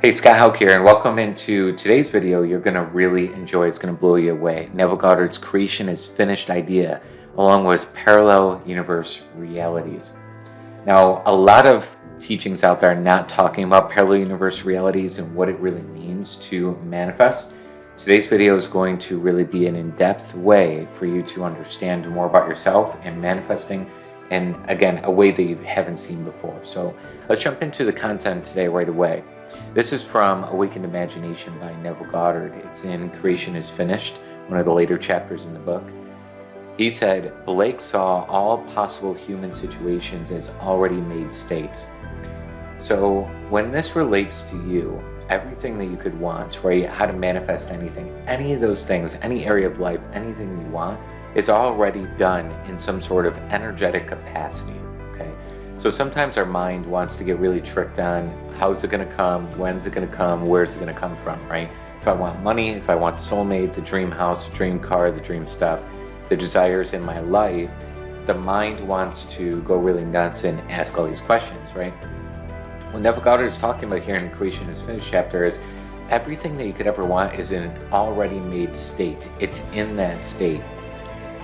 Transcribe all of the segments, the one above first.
Hey, Scott Haug here, and welcome into today's video. You're going to really enjoy. It's going to blow you away. Neville Goddard's Creation is Finished idea, along with parallel universe realities. Now, a lot of teachings out there are not talking about parallel universe realities and what it really means to manifest. Today's video is going to really be an in-depth way for you to understand more about yourself and manifesting, and again, a way that you haven't seen before. So let's jump into the content today right away. This is from Awakened Imagination by Neville Goddard. It's in Creation is Finished, one of the later chapters in the book. He said, Blake saw all possible human situations as already made states. So when this relates to you, everything that you could want, right, how to manifest anything, any of those things, any area of life, anything you want, is already done in some sort of energetic capacity, okay? So sometimes our mind wants to get really tricked on how's it going to come, when's it going to come, where's it going to come from, right? If I want money, if I want the soulmate, the dream house, the dream car, the dream stuff, the desires in my life, the mind wants to go really nuts and ask all these questions, right? What Neville Goddard is talking about here in Creation is Finished chapter is everything that you could ever want is in an already made state. It's in that state.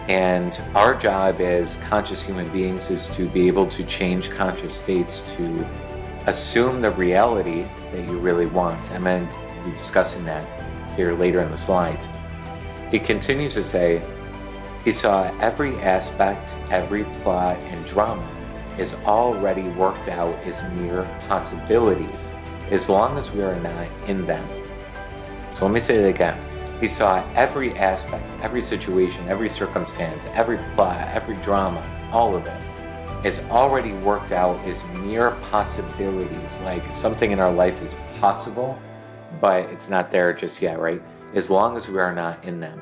And our job as conscious human beings is to be able to change conscious states to assume the reality that you really want. I'm going to be discussing that here later in the slides. He continues to say, he saw every aspect, every plot and drama is already worked out as mere possibilities, as long as we are not in them. So let me say that again. He saw every aspect, every situation, every circumstance, every plot, every drama, all of it is already worked out as mere possibilities, like something in our life is possible, but it's not there just yet, right? As long as we are not in them.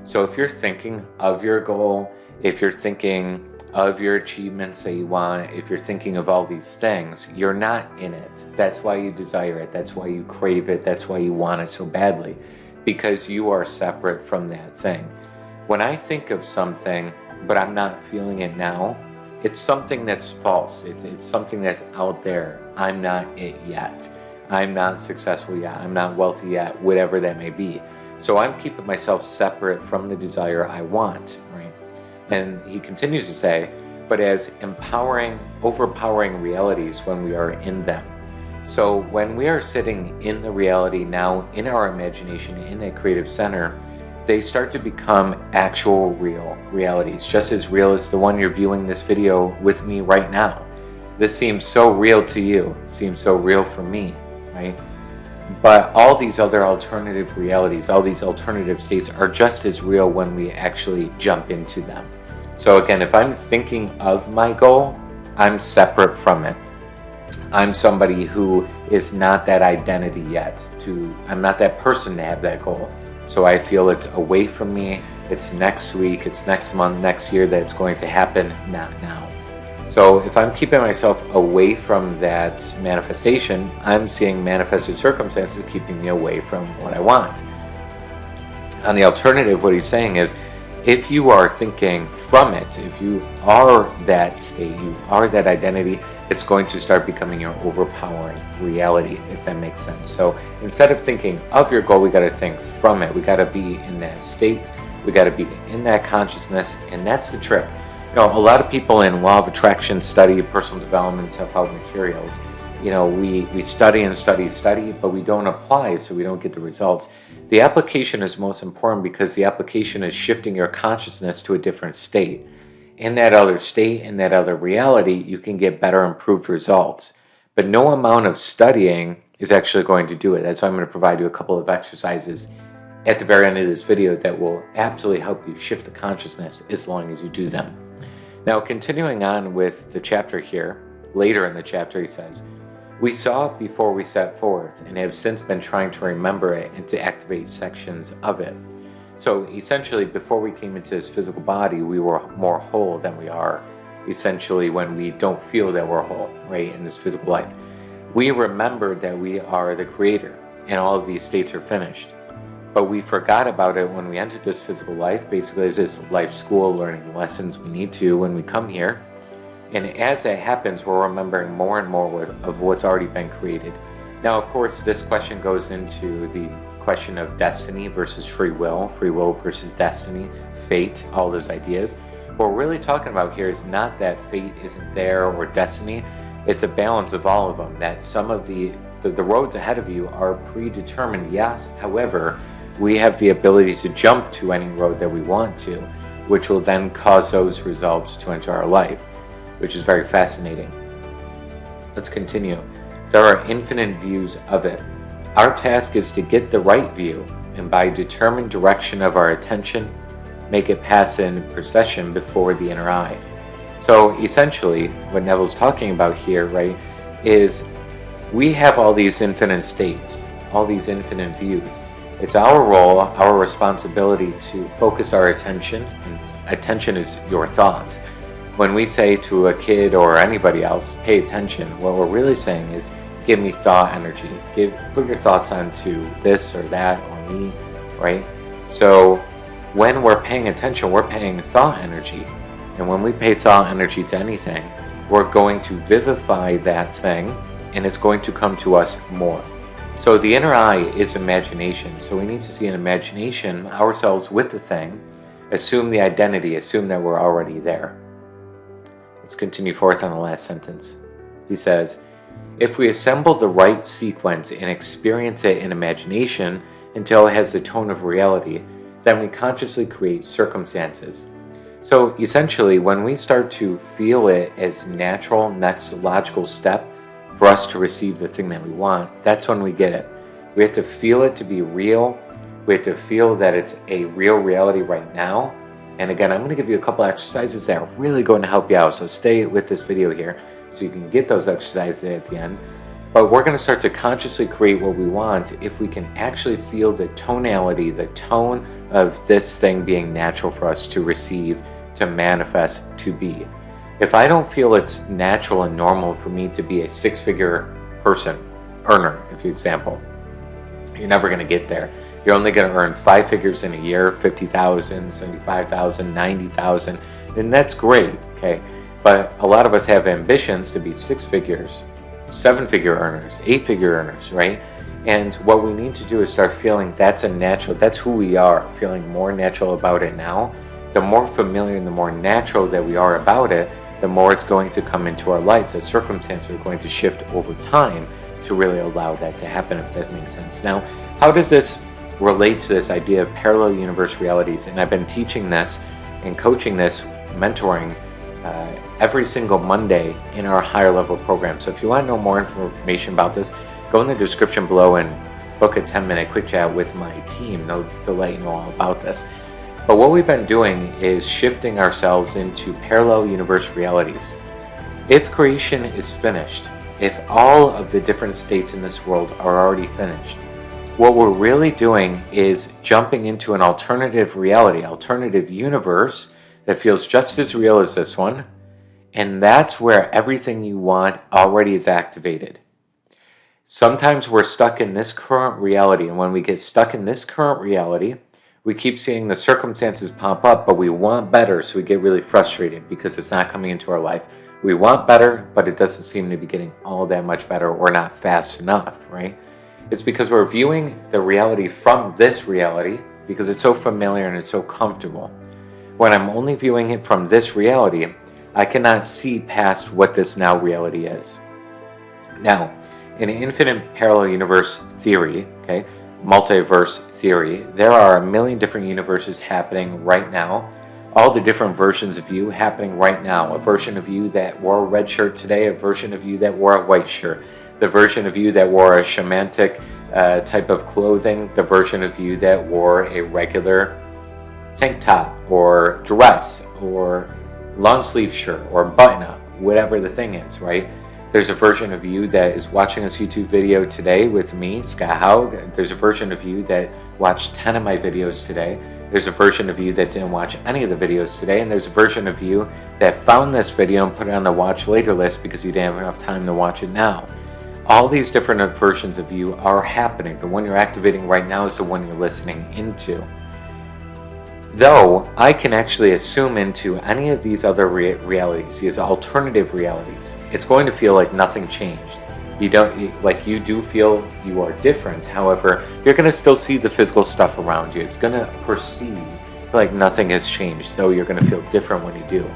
So if you're thinking of your goal, if you're thinking of your achievements that you want, if you're thinking of all these things, you're not in it. That's why you desire it. That's why you crave it. That's why you want it so badly, because you are separate from that thing. When I think of something, but I'm not feeling it now, it's something that's false. It's something that's out there. I'm not it yet. I'm not successful yet. I'm not wealthy yet, whatever that may be. So I'm keeping myself separate from the desire I want, right? And he continues to say, but as empowering, overpowering realities when we are in them. So when we are sitting in the reality now, in our imagination, in that creative center, they start to become actual real realities, just as real as the one you're viewing this video with me right now. This seems so real to you. It seems so real for me, right? But all these other alternative realities, all these alternative states are just as real when we actually jump into them. So again, if I'm thinking of my goal, I'm separate from it. I'm somebody who is not that identity yet. I'm not that person to have that goal. So I feel it's away from me. It's next week, it's next month, next year that it's going to happen, not now. So if I'm keeping myself away from that manifestation, I'm seeing manifested circumstances keeping me away from what I want. On the alternative, what he's saying is, if you are thinking from it, if you are that state, you are that identity, it's going to start becoming your overpowering reality, if that makes sense. So instead of thinking of your goal, we got to think from it. We got to be in that state. We got to be in that consciousness, and that's the trick. You know, a lot of people in law of attraction study personal development, self-help materials. You know, we study and study, but we don't apply, so we don't get the results. The application is most important because the application is shifting your consciousness to a different state. In that other state, in that other reality, you can get better, improved results. But no amount of studying is actually going to do it. That's why I'm going to provide you a couple of exercises at the very end of this video that will absolutely help you shift the consciousness as long as you do them. Now, continuing on with the chapter here, later in the chapter he says, we saw it before we set forth and have since been trying to remember it and to activate sections of it. So essentially, before we came into this physical body, we were more whole than we are essentially when we don't feel that we're whole, right, in this physical life. We remembered that we are the creator and all of these states are finished. But we forgot about it when we entered this physical life, basically as this life school, learning the lessons we need to when we come here. And as that happens, we're remembering more and more of what's already been created. Now, of course, this question goes into the question of destiny versus free will versus destiny, fate, all those ideas. What we're really talking about here is not that fate isn't there or destiny. It's a balance of all of them, that some of the roads ahead of you are predetermined, yes. However, we have the ability to jump to any road that we want to, which will then cause those results to enter our life, which is very fascinating. Let's continue. There are infinite views of it. Our task is to get the right view, and by determined direction of our attention, make it pass in procession before the inner eye. So essentially, what Neville's talking about here, right, is we have all these infinite states, all these infinite views. It's our role, our responsibility to focus our attention, and attention is your thoughts. When we say to a kid or anybody else, pay attention, what we're really saying is, give me thought energy. Put your thoughts onto this or that or me, right? So when we're paying attention, we're paying thought energy. And when we pay thought energy to anything, we're going to vivify that thing, and it's going to come to us more. So the inner eye is imagination. So we need to see in imagination ourselves with the thing, assume the identity, assume that we're already there. Let's continue forth on the last sentence. He says, if we assemble the right sequence and experience it in imagination until it has the tone of reality, then we consciously create circumstances. So essentially, when we start to feel it as natural, next logical step for us to receive the thing that we want, that's when we get it. We have to feel it to be real. We have to feel that it's a real reality right now. And again, I'm going to give you a couple exercises that are really going to help you out. So stay with this video here so you can get those exercises at the end. But we're going to start to consciously create what we want if we can actually feel the tonality, the tone of this thing being natural for us to receive, to manifest, to be. If I don't feel it's natural and normal for me to be a six-figure earner, if you example, you're never going to get there. You're only going to earn 5 figures in a year, 50,000, 75,000, 90,000, and that's great, okay? But a lot of us have ambitions to be 6 figures, 7-figure earners, 8-figure earners, right? And what we need to do is start feeling that's who we are, feeling more natural about it now. The more familiar and the more natural that we are about it, the more it's going to come into our life. The circumstances are going to shift over time to really allow that to happen, if that makes sense. Now, how does this relate to this idea of parallel universe realities? And I've been teaching this and coaching this, mentoring every single Monday in our higher level program. So if you want to know more information about this, go in the description below and book a 10-minute quick chat with my team. They'll let you know all about this. But what we've been doing is shifting ourselves into parallel universe realities. If creation is finished, if all of the different states in this world are already finished, what we're really doing is jumping into an alternative reality, alternative universe that feels just as real as this one, and that's where everything you want already is activated. Sometimes we're stuck in this current reality, and when we get stuck in this current reality, we keep seeing the circumstances pop up, but we want better, so we get really frustrated because it's not coming into our life. We want better, but it doesn't seem to be getting all that much better or not fast enough, right? It's because we're viewing the reality from this reality because it's so familiar and it's so comfortable. When I'm only viewing it from this reality, I cannot see past what this now reality is. Now, in infinite parallel universe theory, okay, multiverse theory, there are a million different universes happening right now. All the different versions of you happening right now. A version of you that wore a red shirt today, a version of you that wore a white shirt, the version of you that wore a shamanic type of clothing, the version of you that wore a regular tank top or dress or long sleeve shirt or button up, whatever the thing is, right? There's a version of you that is watching this YouTube video today with me, Haug. There's a version of you that watched 10 of my videos today. There's a version of you that didn't watch any of the videos today. And there's a version of you that found this video and put it on the watch later list because you didn't have enough time to watch it now. All these different versions of you are happening. The one you're activating right now is the one you're listening into. Though I can actually assume into any of these other realities, these alternative realities, it's going to feel like nothing changed. You do feel you are different. However, you're going to still see the physical stuff around you. It's going to perceive like nothing has changed, though you're going to feel different when you do.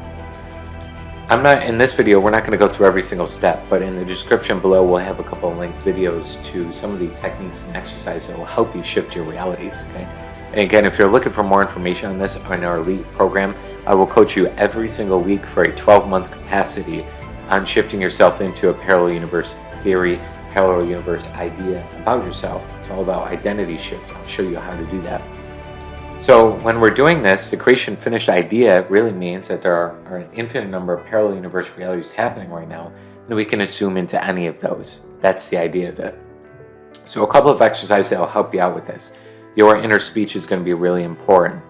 In this video, we're not going to go through every single step, but in the description below, we'll have a couple of linked videos to some of the techniques and exercises that will help you shift your realities, okay? And again, if you're looking for more information on this in our elite program, I will coach you every single week for a 12-month capacity on shifting yourself into a parallel universe theory, parallel universe idea about yourself. It's all about identity shift. I'll show you how to do that. So when we're doing this, the creation finished idea really means that there are an infinite number of parallel universe realities happening right now, and we can assume into any of those. That's the idea of it. So a couple of exercises that will help you out with this. Your inner speech is going to be really important.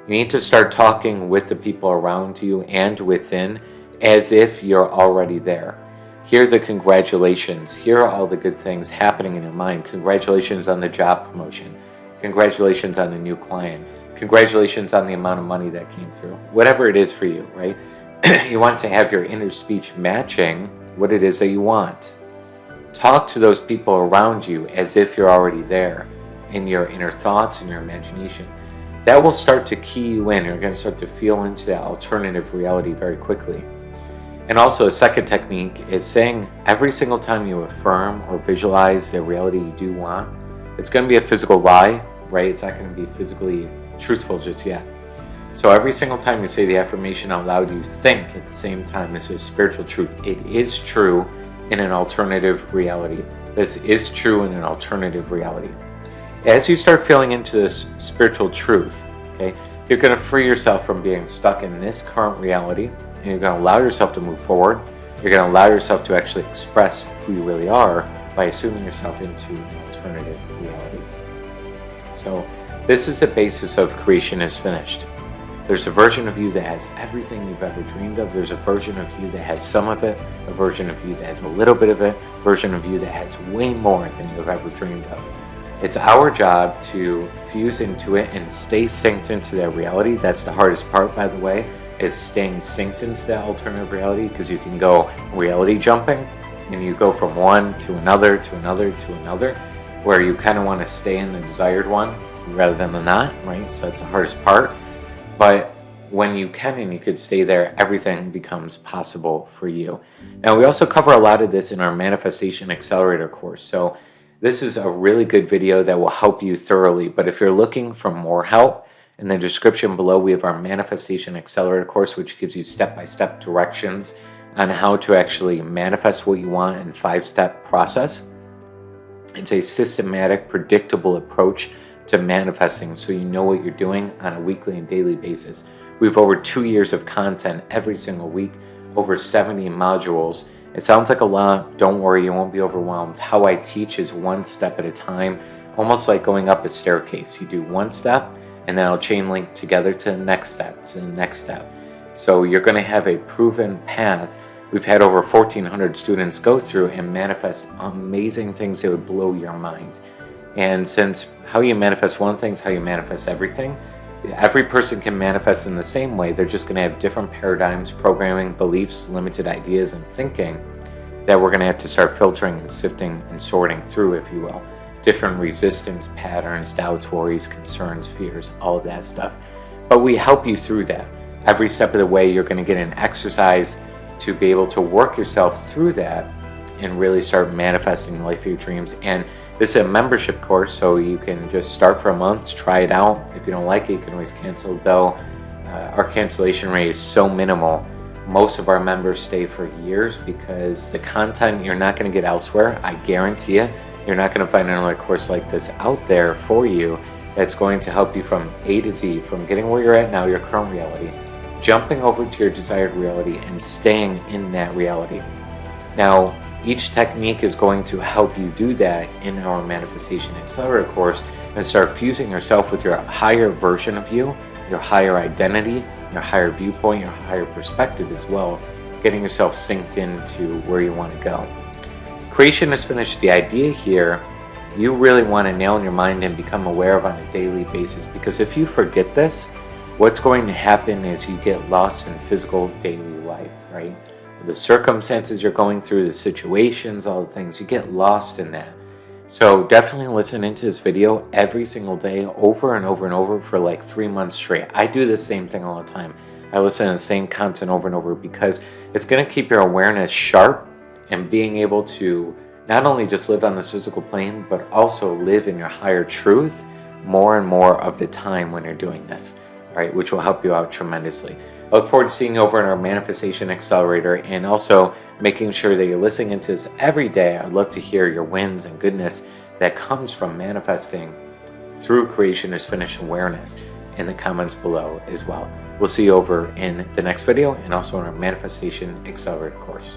You need to start talking with the people around you and within as if you're already there. Hear the congratulations. Hear all the good things happening in your mind. Congratulations on the job promotion. Congratulations on the new client. Congratulations on the amount of money that came through. Whatever it is for you, right? You want to have your inner speech matching what it is that you want. Talk to those people around you as if you're already there in your inner thoughts and your imagination. That will start to key you in. You're going to start to feel into that alternative reality very quickly. And also a second technique is saying every single time you affirm or visualize the reality you do want, it's going to be a physical lie, right? It's not going to be physically truthful just yet. So every single time you say the affirmation out loud, you think at the same time this is spiritual truth. It is true in an alternative reality. This is true in an alternative reality. As you start feeling into this spiritual truth, okay, you're going to free yourself from being stuck in this current reality, and you're going to allow yourself to move forward. You're going to allow yourself to actually express who you really are by assuming yourself into an alternative reality. So this is the basis of creation is finished. There's a version of you that has everything you've ever dreamed of. There's a version of you that has some of it, a version of you that has a little bit of it, a version of you that has way more than you've ever dreamed of. It's our job to fuse into it and stay synced into that reality. That's the hardest part, by the way, is staying synced into that alternative reality, because you can go reality jumping and you go from one to another to another to another, where you kind of want to stay in the desired one rather than the not, right? So that's the hardest part. But when you can and you could stay there, everything becomes possible for you. Now, we also cover a lot of this in our Manifestation Accelerator course. So this is a really good video that will help you thoroughly. But if you're looking for more help, in the description below, we have our Manifestation Accelerator course, which gives you step-by-step directions on how to actually manifest what you want in a 5-step process. It's a systematic, predictable approach to manifesting, so you know what you're doing on a weekly and daily basis. We have over 2 years of content every single week, over 70 modules. It sounds like a lot. Don't worry, you won't be overwhelmed. How I teach is one step at a time, almost like going up a staircase. You do one step, and then I'll chain link together to the next step, to the next step. So you're going to have a proven path. We've had over 1,400 students go through and manifest amazing things that would blow your mind. And since how you manifest one thing is how you manifest everything, every person can manifest in the same way. They're just going to have different paradigms, programming, beliefs, limited ideas, and thinking that we're going to have to start filtering and sifting and sorting through, if you will. Different resistance patterns, doubts, worries, concerns, fears, all of that stuff. But we help you through that. Every step of the way, you're going to get an exercise to be able to work yourself through that and really start manifesting the life of your dreams. And this is a membership course, so you can just start for a month, try it out. If you don't like it, you can always cancel, though our cancellation rate is so minimal. Most of our members stay for years because the content you're not going to get elsewhere. I guarantee you, you're not going to find another course like this out there for you that's going to help you from A to Z, from getting where you're at now, your current reality, jumping over to your desired reality and staying in that reality. Now, each technique is going to help you do that in our Manifestation Accelerator course and start fusing yourself with your higher version of you, your higher identity, your higher viewpoint, your higher perspective as well, getting yourself synced into where you want to go. Creation is finished. The idea here, you really want to nail in your mind and become aware of on a daily basis, because if you forget this, what's going to happen is you get lost in physical daily life, right? the circumstances you're going through, the situations, all the things. You get lost in that. So definitely listen into this video every single day, over and over and over for like 3 months straight. I do the same thing all the time. I listen to the same content over and over because it's going to keep your awareness sharp and being able to not only just live on this physical plane, but also live in your higher truth more and more of the time when you're doing this, all right, which will help you out tremendously. I look forward to seeing you over in our Manifestation Accelerator, and also making sure that you're listening into this every day. I'd love to hear your wins and goodness that comes from manifesting through creation is finished awareness in the comments below as well. We'll see you over in the next video and also in our Manifestation Accelerator course.